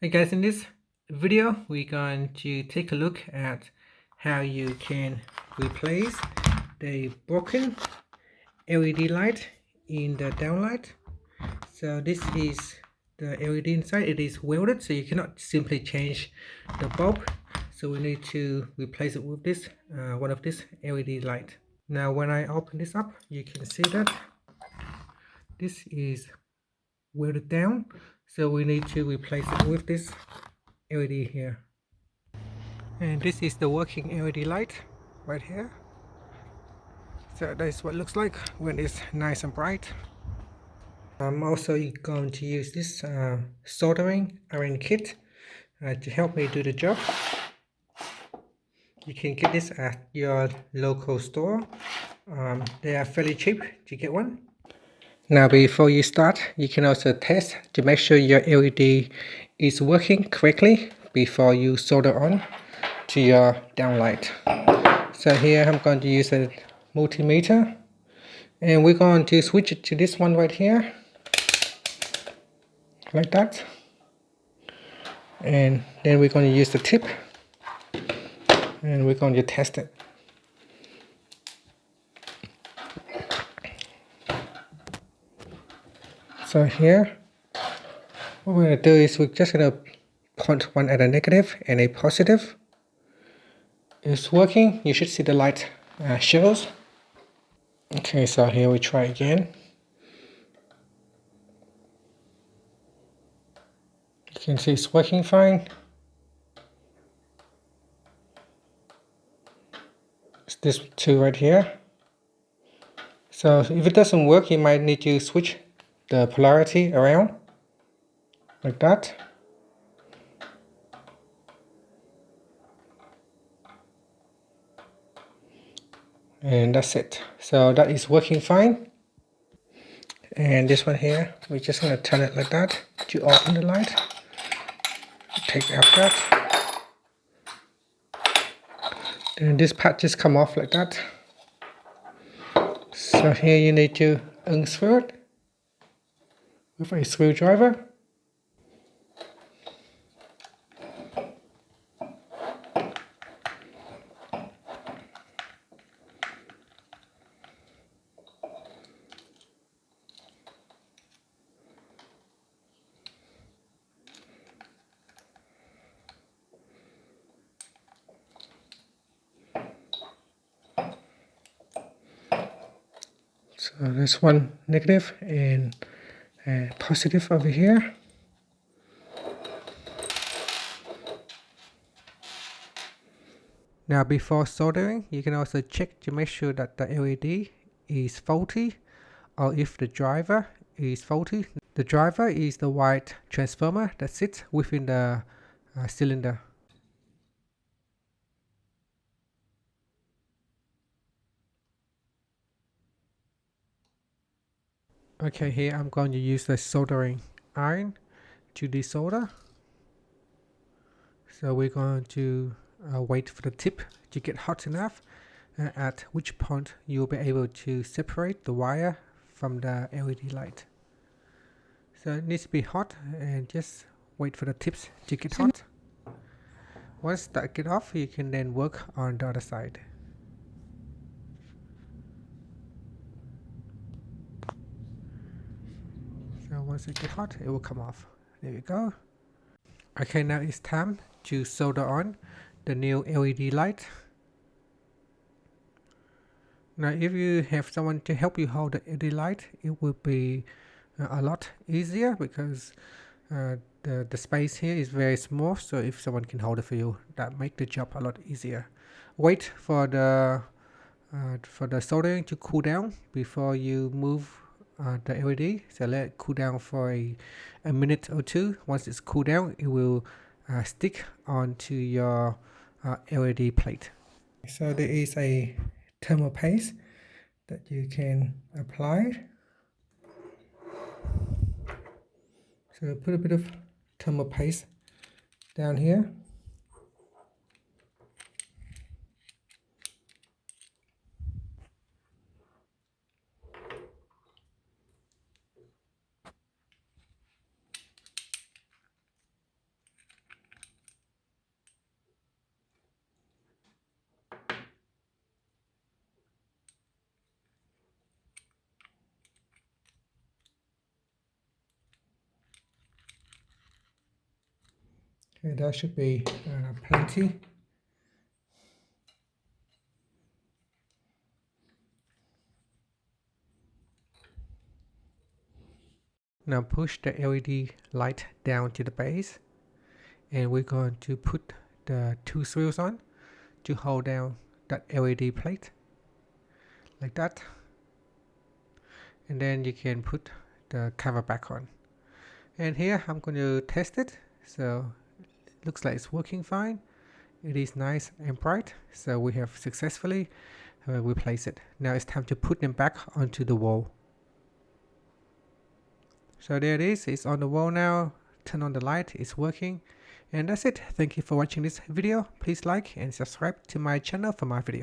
Hey guys, in this video we're going to take a look at how you can replace the broken LED light in the downlight. So this is the LED inside. It is welded, so you cannot simply change the bulb, so we need to replace it with this one of this LED light. Now when I open this up, you can see that this is welded down, so we need to replace it with this LED here. And this is the working LED light right here. So that's what it looks like when it's nice and bright. I'm also going to use this soldering iron kit to help me do the job. You can get this at your local store. They are fairly cheap to get one. Now before you start, you can also test to make sure your LED is working correctly before you solder on to your downlight. So here I'm going to use a multimeter, and we're going to switch it to this one right here, like that. And then we're going to use the tip, and we're going to test it. So here, what we're going to do is we're just going to point one at a negative and a positive. It's working. You should see the light shows. Okay, so here we try again. You can see it's working fine. It's this two right here. So if it doesn't work, you might need to switch the polarity around, like that. And that's it. So that is working fine. And this one here, we're just going to turn it like that to open the light. Take out that. Then this part just come off like that. So here you need to unscrew it with a screwdriver. So there's one negative and positive over here. Now before soldering, you can also check to make sure that the LED is faulty, or if the driver is faulty. The driver is the white transformer that sits within the cylinder. Okay, here I'm going to use the soldering iron to desolder. So we're going to wait for the tip to get hot enough, at which point you'll be able to separate the wire from the LED light. So it needs to be hot, and just wait for the tips to get hot. Once that get off, you can then work on the other side. So once it gets hot, it will come off. There we go. Okay, now it's time to solder on the new LED light. Now if you have someone to help you hold the LED light, it will be a lot easier, because the space here is very small, so if someone can hold it for you, that make the job a lot easier. Wait for the soldering to cool down before you move the LED. So let it cool down for a minute or two. Once it's cooled down, it will stick onto your LED plate. So there is a thermal paste that you can apply. So put a bit of thermal paste down here. Okay, that should be plenty. Now push the LED light down to the base, and we're going to put the 2 screws on to hold down that LED plate like that, and then you can put the cover back on. And here I'm going to test it. So it looks like it's working fine. It is nice and bright, so we have successfully replaced it. Now it's time to put them back onto the wall. So there it is, it's on the wall now. Turn on the light, it's working. And that's it. Thank you for watching this video. Please like and subscribe to my channel for more videos.